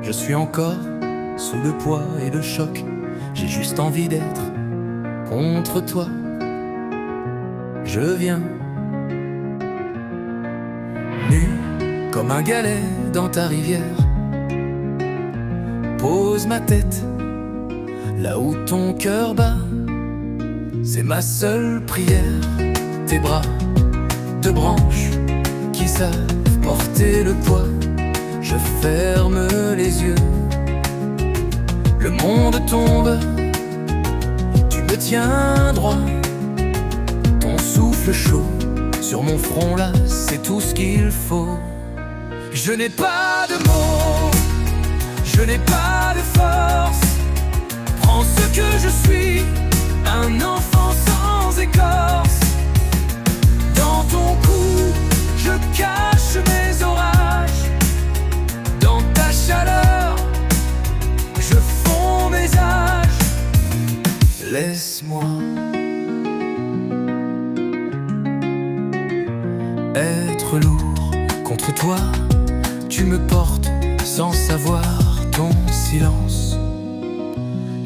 Je suis encore sous le poids et le choc. J'ai juste envie d'être contre toi. Je viens nu comme un galet dans ta rivière. Pose ma tête là où ton cœur bat. C'est ma seule prière. Tes bras, deux branches qui savent porter le poids. Je ferme les yeux. Le monde tombe. Tu me tiens droit. Ton souffle chaud sur mon front là, c'est tout ce qu'il faut. Je n'ai pas de mots, je n'ai pas de force. Prends ce que je suis, un enfant sans écorce. Dans ton cou, je cache mes orages. Dans ta chaleur, je fonds mes âges. Laisse-moi être lourd contre toi. Tu me portes sans savoir. Ton silence,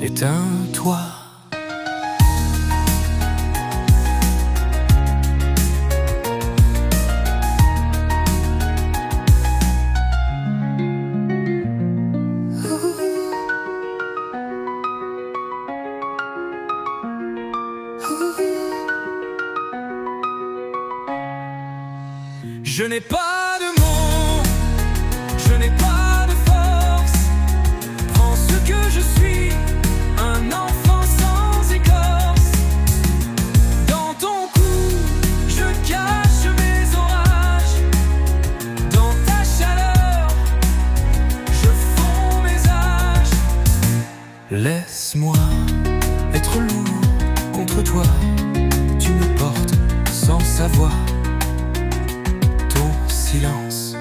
éteins-toi. Je n'ai pas de mots, je n'ai pas de force. Prends ce que je suis, un enfant sans écorce. Dans ton cou, je cache mes orages. Dans ta chaleur, je fonds mes âges. Laisse-moi être lourd contre toi. Tu me portes sans savoir. Silence,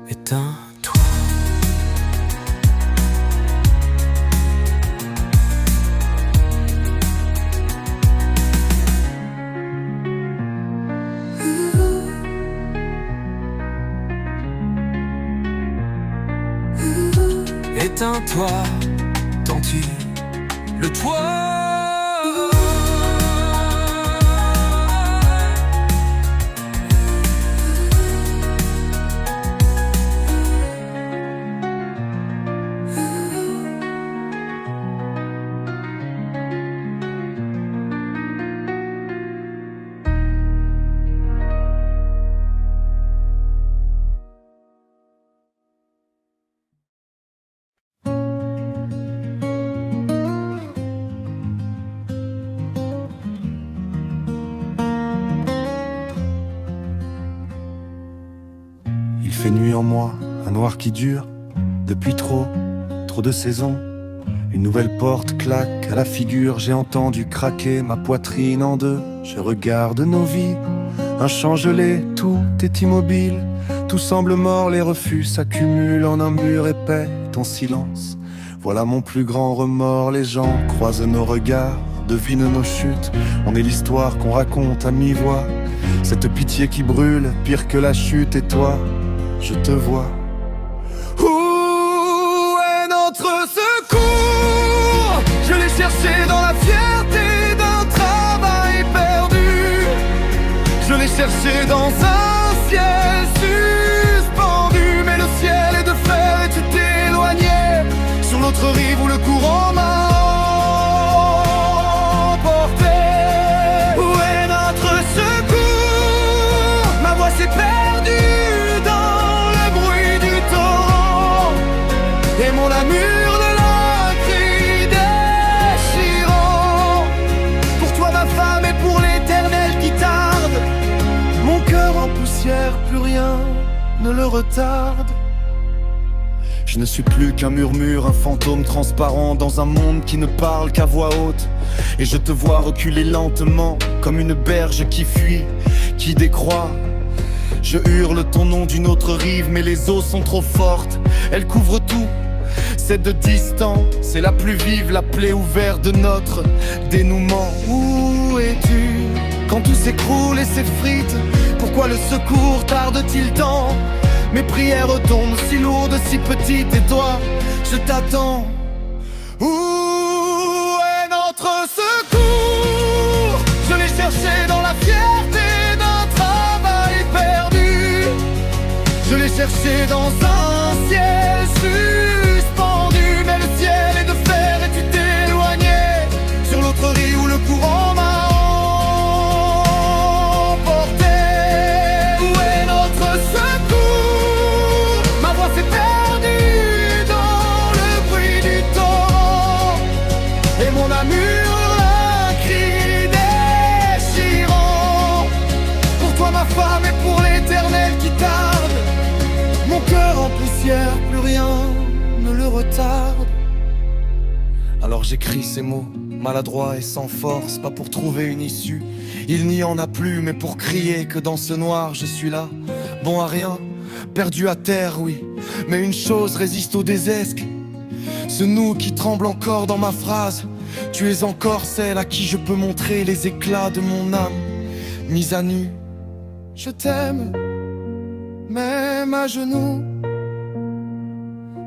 éteins-toi. Éteins-toi, tends-tu le toit. Il fait nuit en moi, un noir qui dure depuis trop de saisons. Une nouvelle porte claque à la figure. J'ai entendu craquer ma poitrine en deux. Je regarde nos vies, un champ gelé, tout est immobile. Tout semble mort, les refus s'accumulent en un mur épais. Ton silence, voilà mon plus grand remords. Les gens croisent nos regards, devinent nos chutes. On est l'histoire qu'on raconte à mi-voix. Cette pitié qui brûle, pire que la chute. Et toi, je te vois. Où est notre secours? Je l'ai cherché dans la fierté d'un travail perdu. Je l'ai cherché dans un ciel suspendu. Mais le ciel est de fer et tu t'es éloigné sur l'autre rive où le courant m'a emporté. Où est notre secours? Ma voix s'est perdue dans le bruit du torrent. Et mon amur de la cri déchirant. Pour toi ma femme et pour l'éternel qui tarde. Mon cœur en poussière, plus rien ne le retarde. Je ne suis plus qu'un murmure, un fantôme transparent dans un monde qui ne parle qu'à voix haute. Et je te vois reculer lentement comme une berge qui fuit, qui décroît. Je hurle ton nom d'une autre rive, mais les eaux sont trop fortes, elles couvrent tout. C'est de distant, c'est la plus vive, la plaie ouverte de notre dénouement. Où es-tu quand tout s'écroule et s'effrite? Pourquoi le secours tarde-t-il tant? Mes prières tombent si lourdes, si petites, et toi, je t'attends. Où est notre secours? Je l'ai cherché dans la fierté d'un travail perdu. Je l'ai cherché dans un ciel suspendu. Mais le ciel est de fer et tu t'es éloigné sur l'autre rive où le courant m'a emporté. Où est notre secours? Ma voix s'est perdue dans le bruit du torrent et mon âme hurle un cri déchirant. Pour toi ma femme et pour l'éternel qui tarde, mon cœur en poussière, plus rien ne le retarde. Alors j'écris ces mots, maladroits et sans force, pas pour trouver une issue, il n'y en a plus, mais pour crier que dans ce noir je suis là, bon à rien, perdu à terre, oui, mais une chose résiste au désesque, ce nous qui tremble encore dans ma phrase. Tu es encore celle à qui je peux montrer les éclats de mon âme mise à nu. Je t'aime, même à genoux,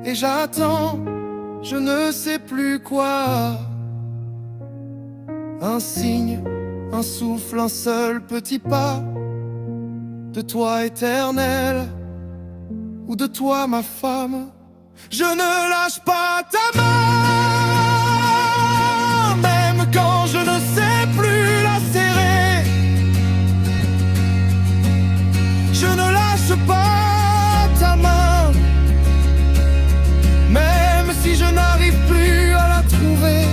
et j'attends, je ne sais plus quoi. Un signe, un souffle, un seul petit pas de toi éternel, ou de toi ma femme. Je ne lâche pas ta main, même quand je ne sais plus la serrer. Je ne lâche pas ta main, même si je n'arrive plus à la trouver.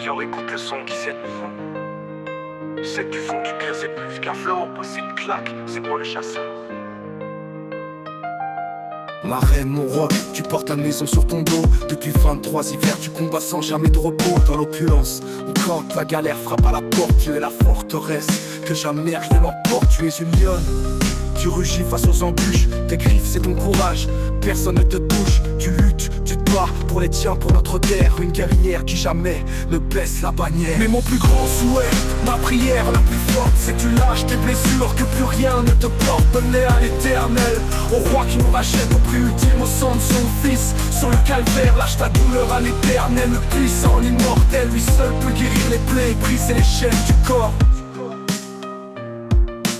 Yo, écoute le son qui c'est du fond. C'est du fond qui pire, c'est plus qu'un flow. C'est une claque, c'est moi le chasseur. Ma reine, mon roi, tu portes la maison sur ton dos. Depuis 23 hivers, tu combats sans jamais de repos. Dans l'opulence, quand la galère frappe à la porte, tu es la forteresse que jamais rien n'emporte. Tu es une lionne, tu rugis face aux embûches. Tes griffes, c'est ton courage, personne ne te touche. Tu luttes, tu te bats pour les tiens, pour notre terre. Une guerrière qui jamais ne baisse la bannière. Mais mon plus grand souhait, ma prière la plus forte, c'est que tu lâches tes blessures, que plus rien ne te porte. Donne-les à l'éternel, au roi qui nous rachète au prix ultime, au sang de son fils. Sur le calvaire, lâche ta douleur à l'éternel. Le puissant, l'immortel, lui seul peut guérir les plaies et briser les chaînes du corps.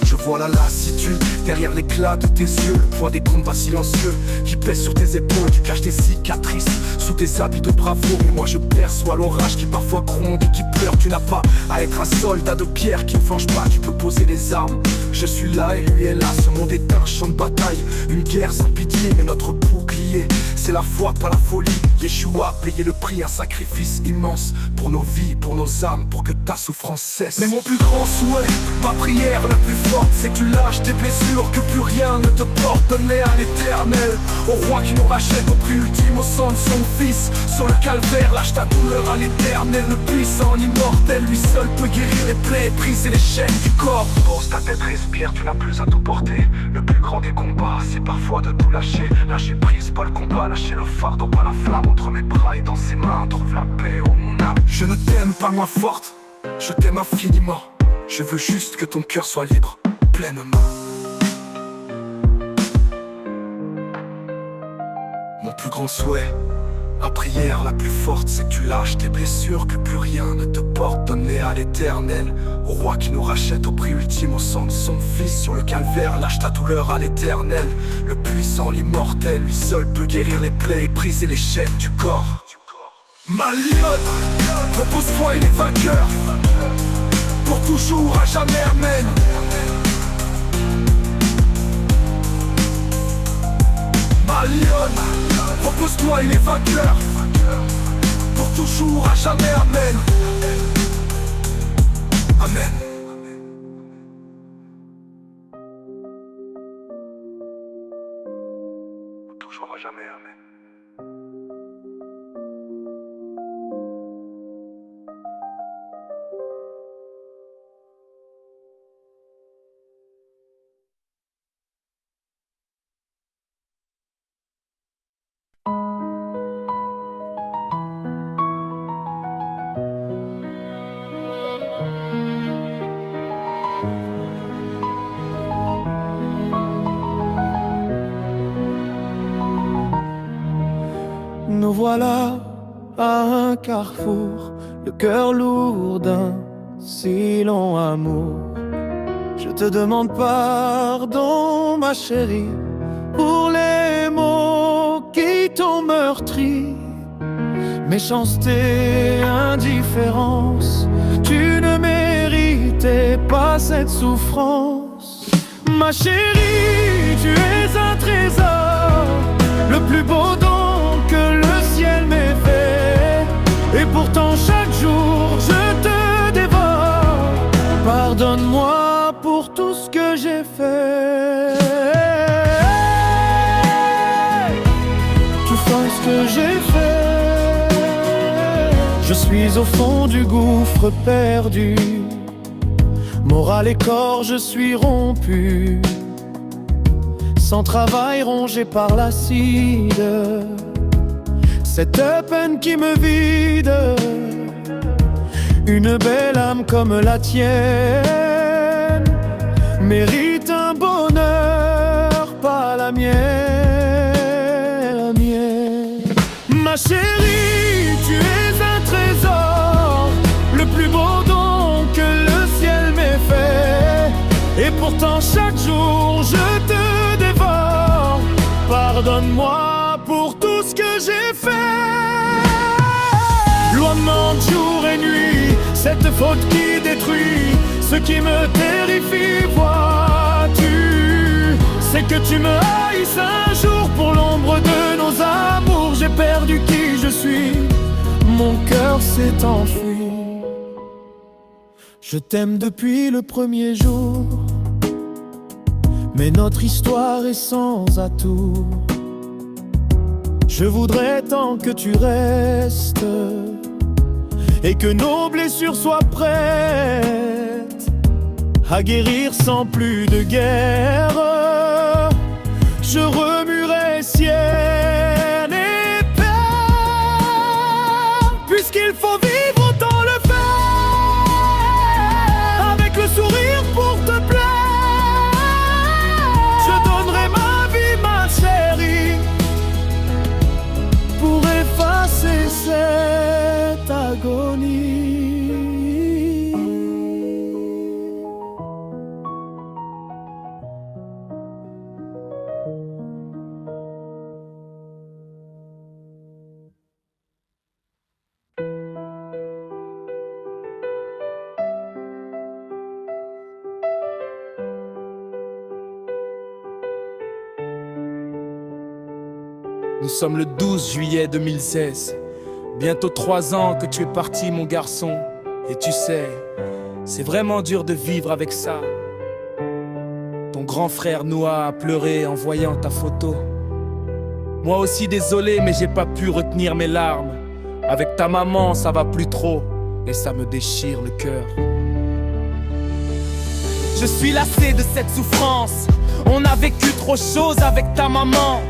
Je vois la lassitude derrière l'éclat de tes yeux, le poids des combats silencieux qui pèsent sur tes épaules. Tu caches tes cicatrices sous tes habits de bravoure, mais moi je perçois l'orage qui parfois gronde et qui pleure. Tu n'as pas à être un soldat de pierre qui ne flanche pas, tu peux poser les armes. Je suis là et lui est là, ce monde est un champ de bataille, une guerre sans pitié, mais notre bouclier, c'est la foi, pas la folie. Yeshua a payé le prix, un sacrifice immense pour nos vies, pour nos âmes, pour que ta souffrance cesse. Mais mon plus grand souhait, ma prière la plus forte, c'est que tu lâches tes blessures, que plus rien ne te porte. Donne-les à l'éternel, au roi qui nous rachète au prix ultime, au sang de son fils. Sur le calvaire, lâche ta douleur à l'éternel. Le puissant, l'immortel, lui seul peut guérir les plaies et briser les chaînes du corps. Pose ta tête, respire, tu n'as plus à tout porter. Le plus grand des combats, c'est parfois de tout lâcher. Lâcher prise, pas le combat, lâcher le fardeau, pas la flamme. Entre mes bras et dans ses mains, trouve la paix, oh mon âme. Je ne t'aime pas moins forte, je t'aime infiniment. Je veux juste que ton cœur soit libre, pleinement. Mon plus grand souhait, ma prière la plus forte, c'est que tu lâches tes blessures, que plus rien ne te porte. Donne-les à l'éternel, au roi qui nous rachète au prix ultime, au sang de son fils. Sur le calvaire, lâche ta douleur à l'éternel. Le puissant, l'immortel, lui seul peut guérir les plaies et briser les chaînes du corps. Ma lionne, repose-toi, il est vainqueur. Pour toujours, à jamais, amen. Ma lionne, repose-toi, il est vainqueur. Pour toujours, à jamais, amen. Amen. toujours à jamais aimé. Nous voilà à un carrefour, le cœur lourd d'un si long amour. Je te demande pardon, ma chérie, pour les mots qui t'ont meurtri. Méchanceté, indifférence, tu ne méritais pas cette souffrance. Ma chérie, tu es un trésor, le plus beau don que le ciel m'ait fait. Et pourtant chaque jour je te dévore. Pardonne-moi pour tout ce que j'ai fait. Tu fais ce que j'ai fait. Je suis au fond du gouffre perdu. Moral et corps, je suis rompu. Sans travail, rongé par l'acide. Cette peine qui me vide. Une belle âme comme la tienne mérite un bonheur, pas la mienne. Ma chérie, tu es un trésor, le plus beau don que le ciel m'ait fait. Et pourtant chaque jour je te dévore. Pardonne-moi pour tout ce que j'ai fait. Loin de jour et nuit, cette faute qui détruit ce qui me terrifie. Vois-tu, c'est que tu me haïsses un jour. Pour l'ombre de nos amours, j'ai perdu qui je suis. Mon cœur s'est enfui. Je t'aime depuis le premier jour, mais notre histoire est sans atour. Je voudrais tant que tu restes et que nos blessures soient prêtes à guérir sans plus de guerre. Je remuerai ciel et terre, puisqu'il faut vivre, autant le faire. Avec le sourire pour te plaire, je donnerai ma vie, ma chérie, pour effacer cette agonie. Nous sommes le 12 juillet 2016. Bientôt 3 ans que tu es parti, mon garçon. Et tu sais, c'est vraiment dur de vivre avec ça. Ton grand frère Noah a pleuré en voyant ta photo. Moi aussi désolé, mais j'ai pas pu retenir mes larmes. Avec ta maman, ça va plus trop, et ça me déchire le cœur. Je suis lassé de cette souffrance. On a vécu trop de choses avec ta maman.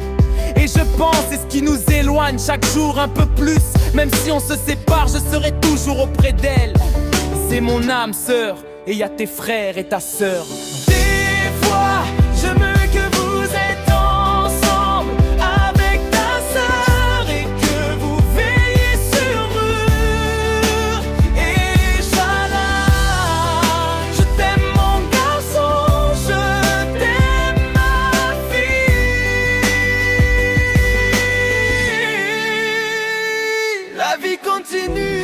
Et je pense, c'est ce qui nous éloigne chaque jour un peu plus. Même si on se sépare, je serai toujours auprès d'elle. C'est mon âme sœur, et y a tes frères et ta sœur. Des fois, je me dis que vous êtes ensemble avec ta sœur et que vous veillez sur eux. Et Inch'Allah, je t'aime mon garçon, je t'aime ma fille. La vie continue.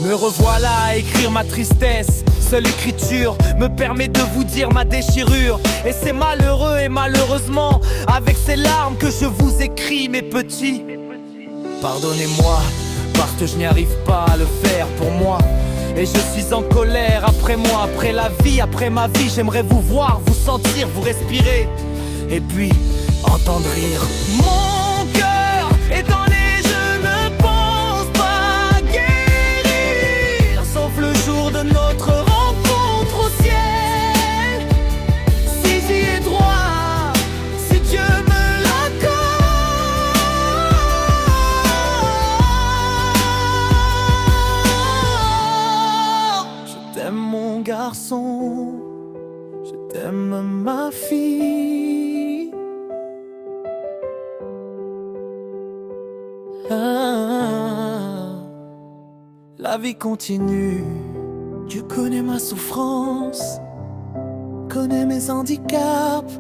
Me revoilà à écrire ma tristesse. Seule écriture me permet de vous dire ma déchirure. Et c'est malheureux et malheureusement avec ces larmes que je vous écris, mes petits. Pardonnez-moi parce que je n'y arrive pas à le faire pour moi. Et je suis en colère après moi, après la vie, après ma vie. J'aimerais vous voir, vous sentir, vous respirer, et puis entendre rire. Mon cœur est dans les jeux, ne pense pas guérir, sauf le jour de notre rencontre au ciel. Si j'y ai droit, si Dieu me l'accorde. Je t'aime mon garçon, je t'aime ma fille. La vie continue. Dieu connaît ma souffrance, connaît mes handicaps.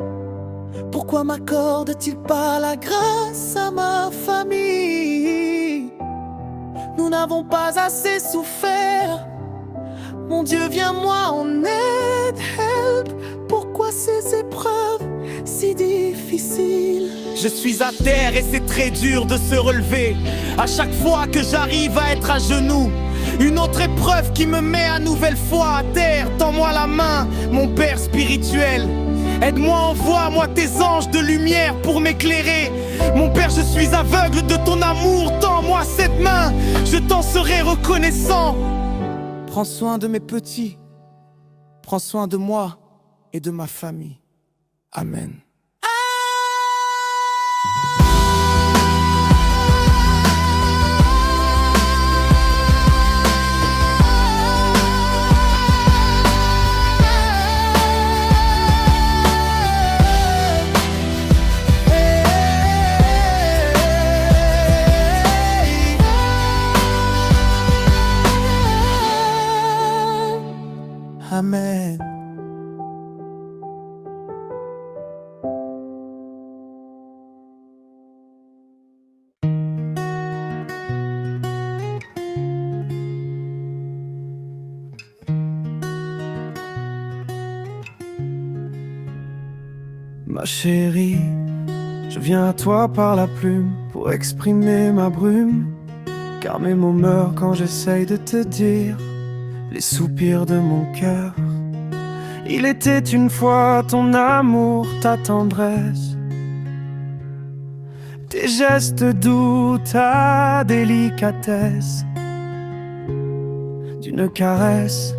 Pourquoi m'accorde-t-il pas la grâce à ma famille? Nous n'avons pas assez souffert. Mon Dieu, viens-moi en aide, help. Pourquoi ces épreuves si difficiles? Je suis à terre et c'est très dur de se relever. À chaque fois que j'arrive à être à genoux, une autre épreuve qui me met à nouvelle fois à terre. Tends-moi la main, mon Père spirituel. Aide-moi, envoie-moi tes anges de lumière pour m'éclairer. Mon Père, je suis aveugle de ton amour. Tends-moi cette main, je t'en serai reconnaissant. Prends soin de mes petits, prends soin de moi et de ma famille. Amen. Amen. Ma chérie, je viens à toi par la plume pour exprimer ma brume, car mes mots meurent quand j'essaye de te dire les soupirs de mon cœur. Il était une fois ton amour, ta tendresse, tes gestes doux, ta délicatesse. D'une caresse,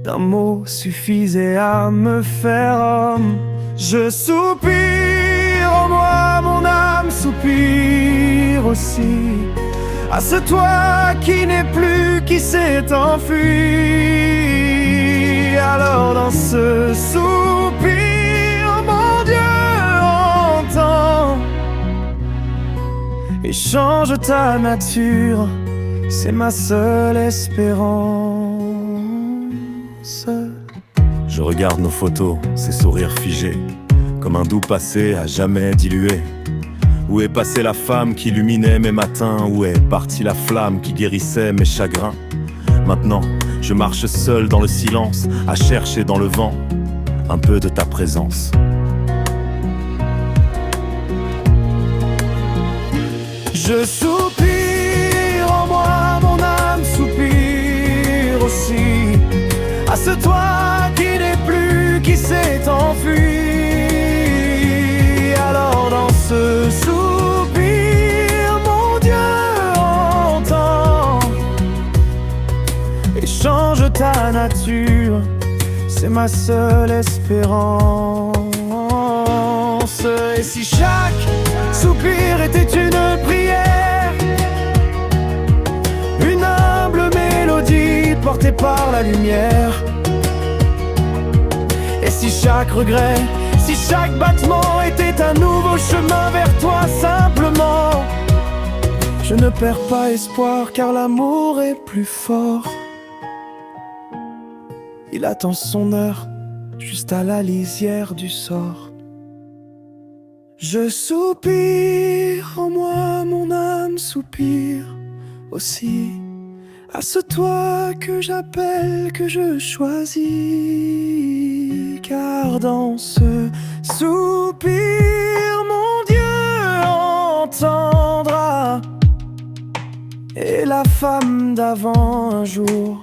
d'un mot suffisait à me faire homme. Je soupire, en moi mon âme soupire aussi à ce toi qui n'est plus, qui s'est enfui. Alors dans ce soupir, mon Dieu entend et change ta nature, c'est ma seule espérance. Je regarde nos photos, ces sourires figés, comme un doux passé à jamais dilué. Où est passée la femme qui illuminait mes matins? Où est partie la flamme qui guérissait mes chagrins? Maintenant, je marche seul dans le silence, à chercher dans le vent un peu de ta présence. Je soupire, en moi mon âme soupire aussi à ce toi qui n'est plus, qui s'est enfui. Alors dans ce soupir, mon Dieu entend et change ta nature, c'est ma seule espérance. Et si chaque soupir était une prière, une humble mélodie portée par la lumière, et si chaque regret, si chaque battement était un nouveau chemin vers toi simplement, je ne perds pas espoir car l'amour est plus fort. Il attend son heure juste à la lisière du sort. Je soupire, en moi mon âme soupire aussi à ce toi que j'appelle, que je choisis. Car dans ce soupir, mon Dieu entendra Et la femme d'avant un jour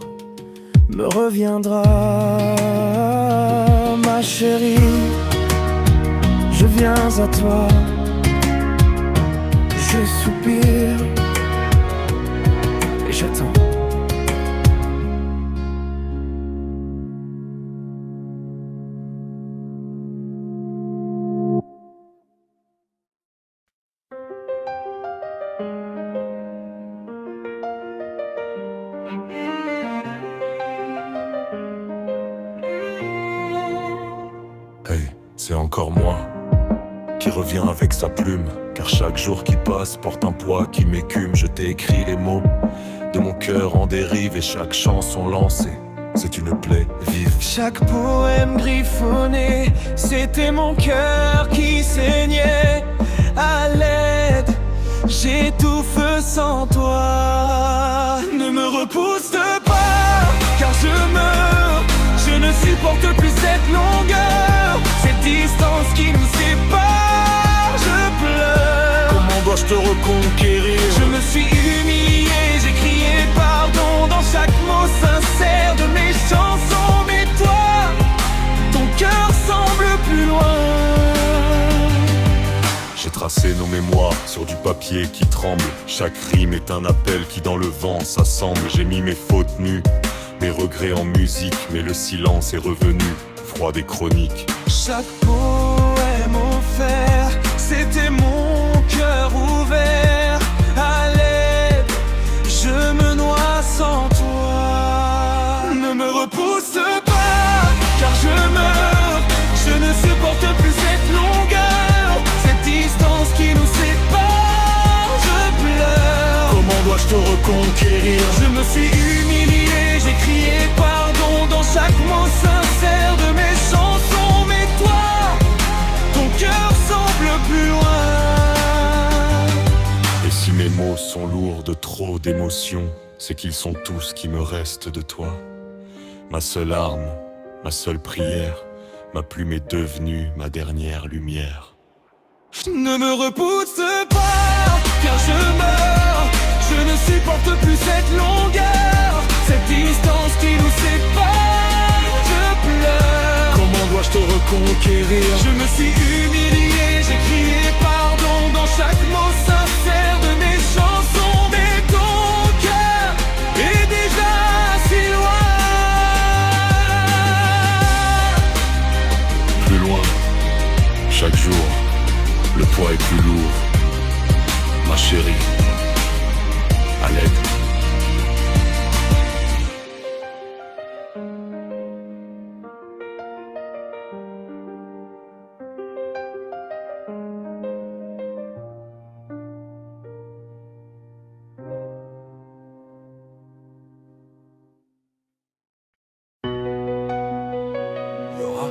me reviendra. Ma chérie, je viens à toi. Je soupire et j'attends. Hey, c'est encore moi qui reviens avec sa plume, car chaque jour qui passe porte un poids qui m'écume. Je t'ai écrit les mots de mon cœur en dérive, et chaque chanson lancée, c'est une plaie vive. Chaque poème griffonné, c'était mon cœur qui saignait. À l'aide, j'étouffe sans toi. Ne me repousse pas, car je meurs. Je ne supporte plus cette longueur, cette distance qui nous sépare. Je pleure. Comment dois-je te reconquérir? Je me suis humilié, j'ai crié pardon dans chaque mot sincère de mes chansons. Mais toi, ton cœur semble plus loin. J'ai tracé nos mémoires sur du papier qui tremble. Chaque rime est un appel qui dans le vent s'assemble. J'ai mis mes fautes nues, mes regrets en musique, mais le silence est revenu, froid des chroniques. Chaque poème offert, c'était mon cœur ouvert. À l'aide, je me noie sans toi. Ne me repousse pas, car je meurs. Je ne supporte plus cette longueur, cette distance qui nous sépare. Je pleure. Comment dois-je te reconquérir? Je me suis humilié, j'ai crié pardon dans chaque mot sincère de mes chansons. Mais toi, ton cœur semble plus loin. Et si mes mots sont lourds de trop d'émotions, c'est qu'ils sont tous qui me restent de toi. Ma seule arme, ma seule prière, ma plume est devenue ma dernière lumière. Ne me repousse pas, car je meurs. Je ne supporte plus cette longueur, cette distance qui nous sépare. Je pleure. Comment dois-je te reconquérir? Je me suis humilié, j'ai crié pardon dans chaque mot sincère de mes chansons. Mais ton cœur est déjà si loin. Plus loin, chaque jour, le poids est plus lourd. Ma chérie, à l'aide. Laura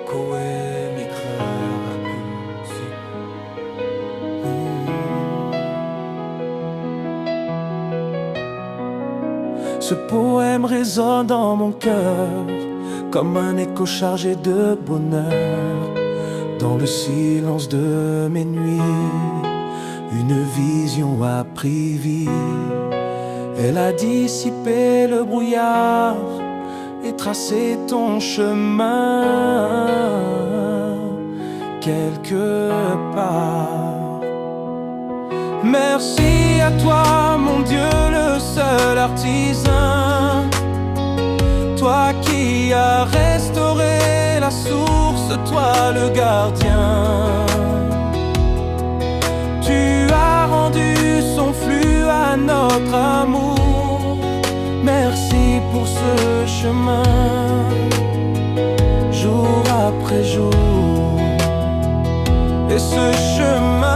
Koé m'éclaire Ce poème résonne dans mon cœur comme un écho chargé de bonheur. Dans le silence de mes nuits, une vision a pris vie. Elle a dissipé le brouillard et tracé ton chemin quelque part. Merci à toi, mon Dieu, le seul artisan. Toi qui as restauré la source, toi le gardien. Tu as rendu son flux à notre amour. Merci pour ce chemin, jour après jour. Et ce chemin,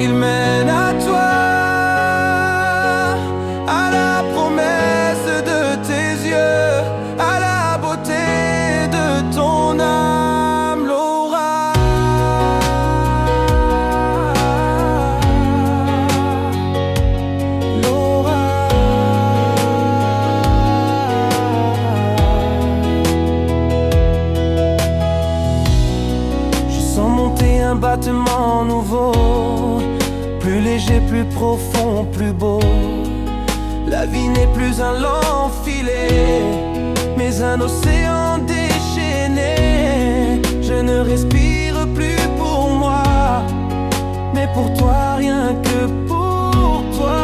il mène à toi, à la promesse de tes yeux, à la beauté de ton âme, Laura. Laura. Je sens mon battements nouveaux, plus léger, plus profond, plus beau. La vie n'est plus un long filet, mais un océan déchaîné. Je ne respire plus pour moi, mais pour toi, rien que pour toi.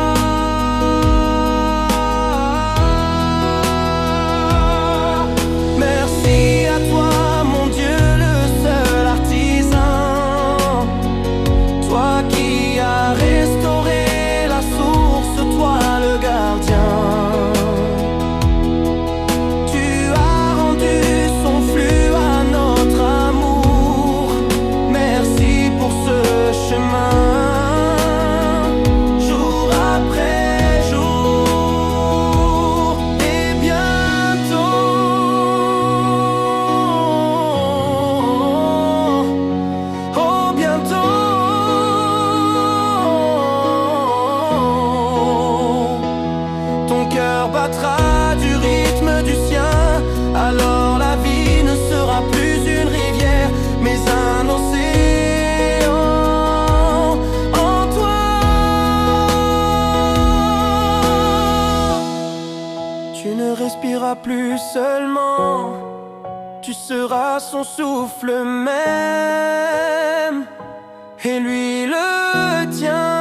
Merci à toi, mon Dieu, le seul artisan, toi qui as restauré la source, toi le gardien. Tu as rendu son flux à notre amour. Merci pour ce chemin. Battra du rythme du sien, alors la vie ne sera plus une rivière, mais un océan en toi. Tu ne respireras plus seulement, tu seras son souffle même, et lui le tien.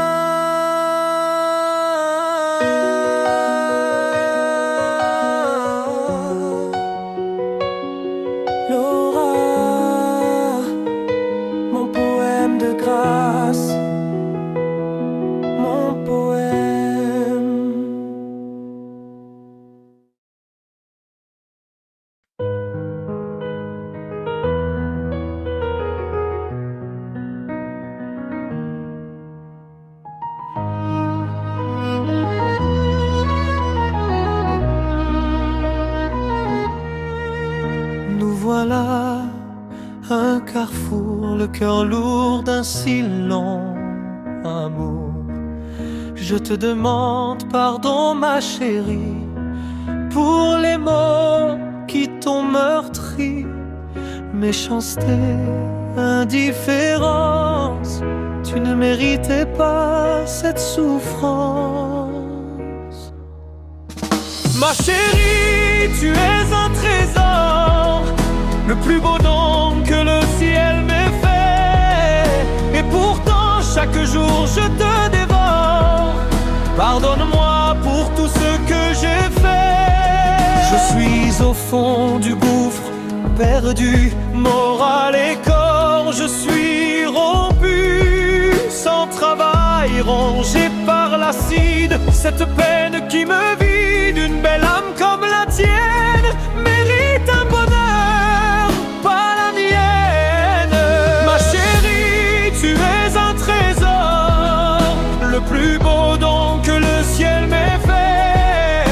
Mon poème. Nous voilà un carrefour, le cœur lourd d'un si long amour. Je te demande pardon, ma chérie, pour les mots qui t'ont meurtri. Méchanceté, indifférence, tu ne méritais pas cette souffrance. Ma chérie, tu es un trésor, le plus beau don que le ciel m'ait fait. Et pourtant chaque jour je te dévore. Pardonne-moi pour tout ce que j'ai fait. Je suis au fond du gouffre, perdu, moral et corps. Je suis rompu, sans travail, rongé par l'acide. Cette peine qui me vide, une belle âme comme la tienne mérite un bonheur, pas la mienne. Ma chérie, tu es un trésor, le plus beau don que le ciel m'ait fait.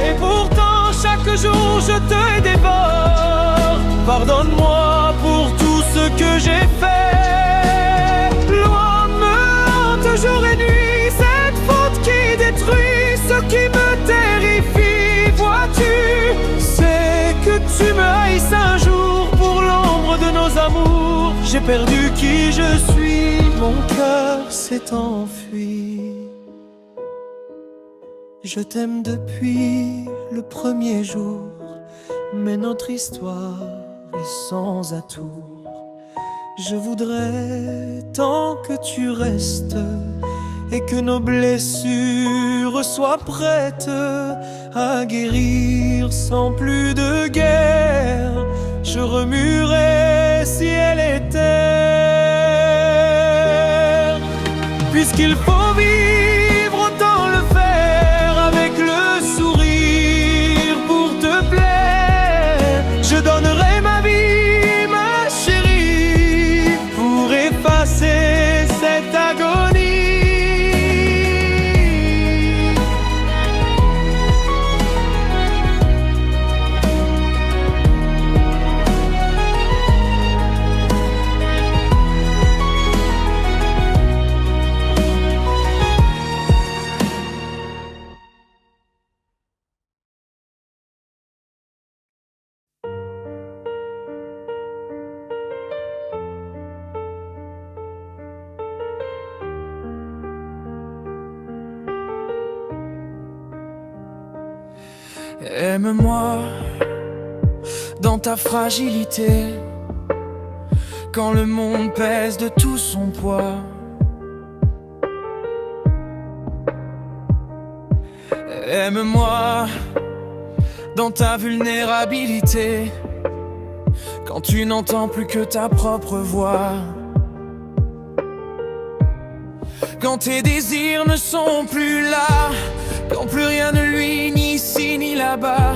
Et pourtant chaque jour je te dévore. Pardonne-moi pour tout ce que j'ai fait. Loin me hante jour et nuit cette faute qui détruit ce qui me terrifie. Vois-tu, c'est que tu me haïsses un jour pour l'ombre de nos amours. J'ai perdu qui je suis, mon cœur s'est enfui. Je t'aime depuis le premier jour, mais notre histoire est sans atour. Je voudrais tant que tu restes et que nos blessures soient prêtes à guérir sans plus de guerre. Je remuerai ciel et terre. Puisqu'il faut vivre, autant le faire avec le sourire pour te plaire. Je donnerai ma vie, ma chérie, pour effacer cette agonie. Aime-moi dans ta fragilité, quand le monde pèse de tout son poids. Aime-moi dans ta vulnérabilité, quand tu n'entends plus que ta propre voix. Quand tes désirs ne sont plus là, quand plus rien ne luit ni ici ni là-bas,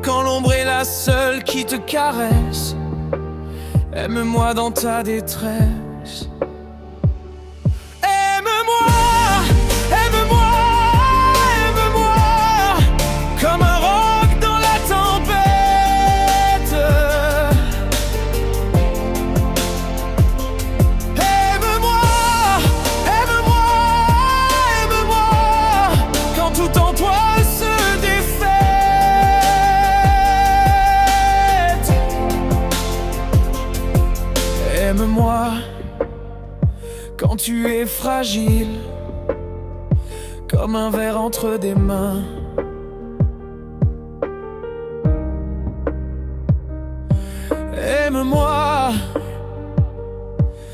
quand l'ombre est la seule qui te caresse. Aime-moi dans ta détresse. Aime-moi, aime-moi, aime-moi, comme un roc dans la tempête. Aime-moi, aime-moi, aime-moi, quand tout en toi se défait. Aime-moi quand tu es fragile, comme un verre entre des mains. Aime-moi,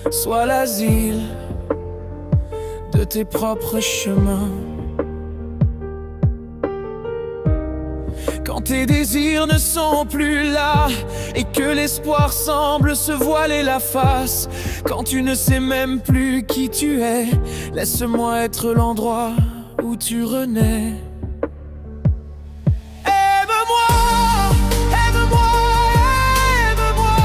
sois l'asile de tes propres chemins. Quand tes désirs ne sont plus là et que l'espoir semble se voiler la face, quand tu ne sais même plus qui tu es, laisse-moi être l'endroit où tu renais. Aime-moi, aime-moi, aime-moi,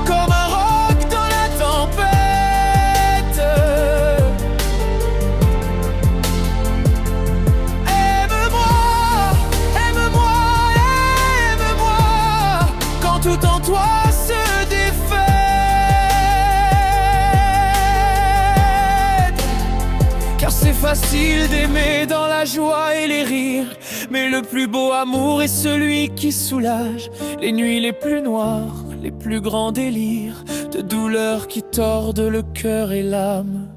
comme un roc dans la tempête. Aime-moi, aime-moi, aime-moi, quand tout en toi se défait. Car c'est facile d'aimer dans la joie et les rires, mais le plus beau amour est celui qui soulage les nuits les plus noires, les plus grands délires de douleur qui tordent le cœur et l'âme.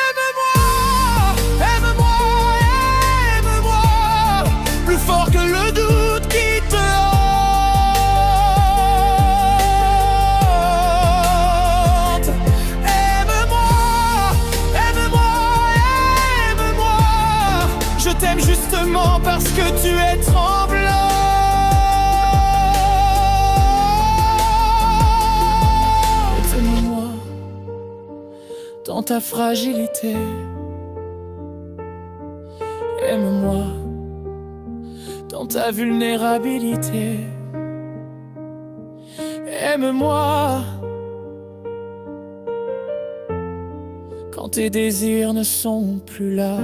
Aime-moi, aime-moi, aime-moi, plus fort que le doute qui te hante. Aime-moi, aime-moi, aime-moi, je t'aime justement parce que tu es tremblante. Aime-moi dans ta fragilité. Aime-moi dans ta vulnérabilité. Aime-moi quand tes désirs ne sont plus là.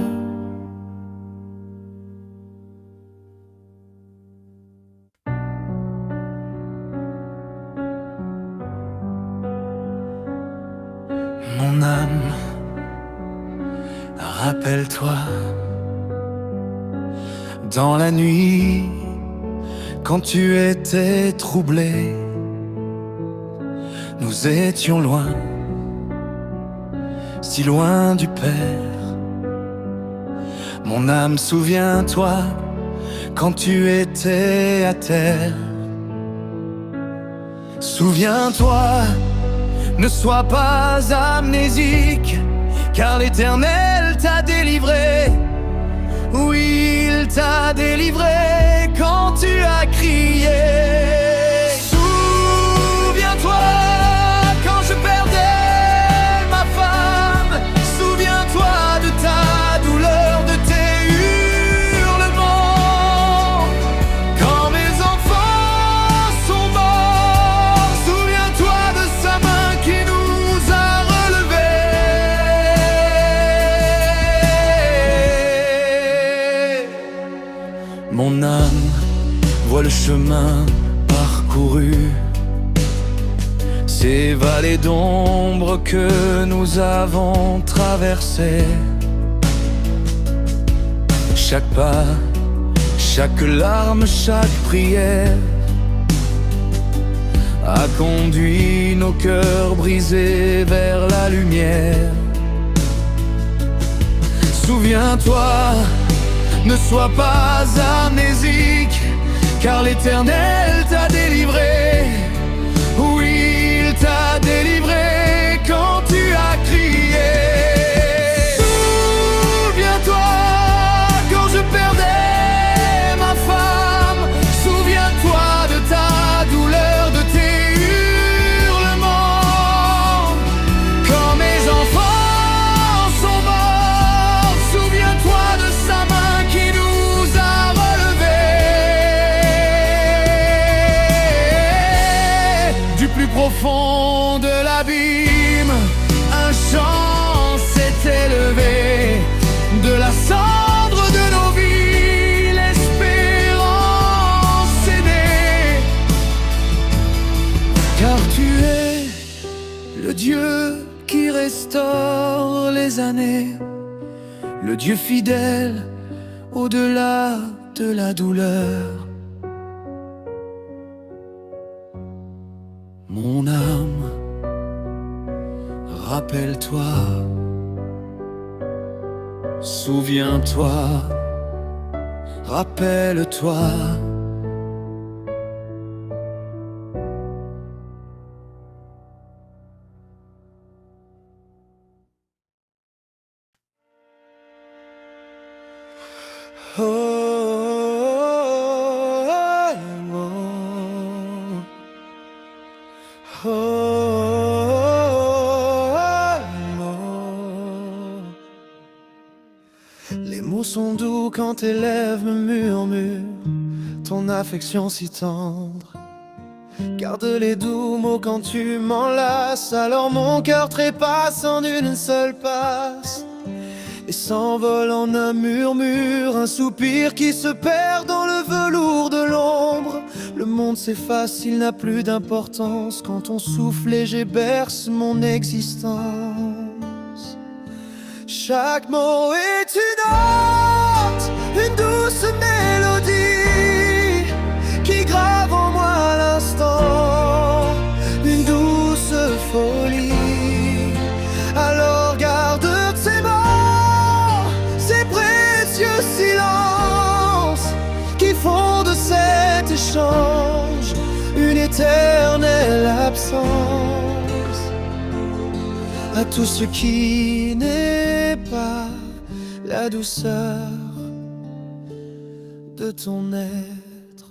Mon âme, rappelle-toi, dans la nuit, quand tu étais troublé, nous étions loin, si loin du Père. Mon âme, souviens-toi, quand tu étais à terre. Souviens-toi, ne sois pas amnésique, car l'Éternel t'a délivré. Oui, il t'a délivré quand tu as crié. Souviens-toi quand je perdais ma femme. Souviens-toi de ta douleur, de tes hurlements. Quand mes enfants sont morts, souviens-toi de sa main qui nous a relevés. Mon âme voit le chemin parcouru, ces vallées d'ombre que nous avons traversées. Chaque pas, chaque larme, chaque prière a conduit nos cœurs brisés vers la lumière. Souviens-toi, ne sois pas amnésique, car l'Éternel t'a délivré. Oui, il t'a délivré quand tu as crié. Souviens-toi quand je perdais ma femme. Souviens-toi de ta douleur, de tes hurlements. Quand mes enfants sont morts, souviens-toi de sa main qui nous a relevés. Du plus profond de l'abîme, un chant s'est élevé. De la cendre de nos vies, l'espérance est née. Car tu es le Dieu qui restaure les années, le Dieu fidèle au-delà de la douleur. Mon âme, rappelle-toi, souviens-toi, rappelle-toi. Oh, oh, oh, oh. Les mots sont doux quand tes lèvres me murmurent ton affection si tendre. Garde les doux mots quand tu m'enlaces, alors mon cœur trépasse en une seule passe et s'envole en un murmure, un soupir qui se perd dans le velours de l'ombre. Le monde s'efface, il n'a plus d'importance quand ton souffle léger berce mon existence. Chaque mot est une note, une douce mélodie qui grave en moi à l'instant, une douce folie. Alors garde ces mots, ces précieux silences qui font de cet échange une éternelle absence. À tout ce qui n'est pas la douceur de ton être.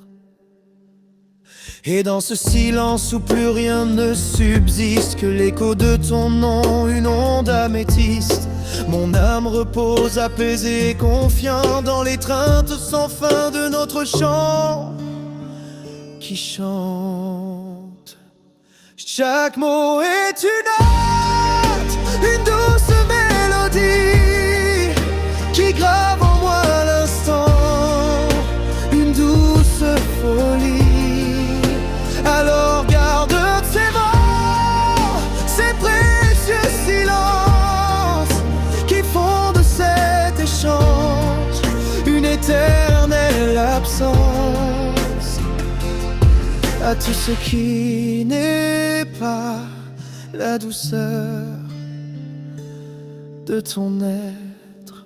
Et dans ce silence où plus rien ne subsiste que l'écho de ton nom, une onde améthyste, mon âme repose apaisée et confiant dans l'étreinte sans fin de notre chant qui chante. Chaque mot est une note, une douce mélodie qui grave en moi à l'instant, une douce folie. Alors garde ces mots, ces précieux silences qui font de cet échange une éternelle absence. À tout ce qui n'est pas la douceur de ton être.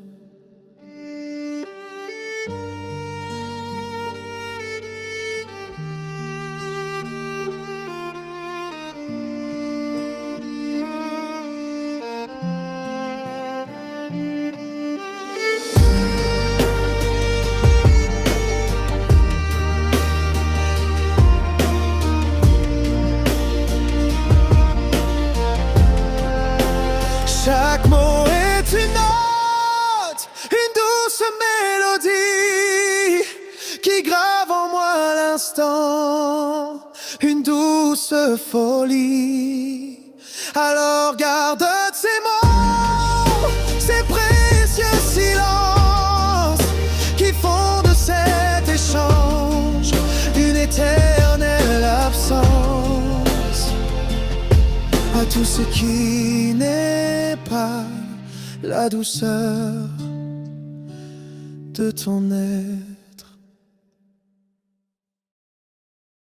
Chaque mot est une note, une douce mélodie qui grave en moi à l'instant, une douce folie. Alors garde ces mots, ces précieux silences qui font de cet échange une éternelle absence. À tout ce qui n'est pas la douceur de ton être.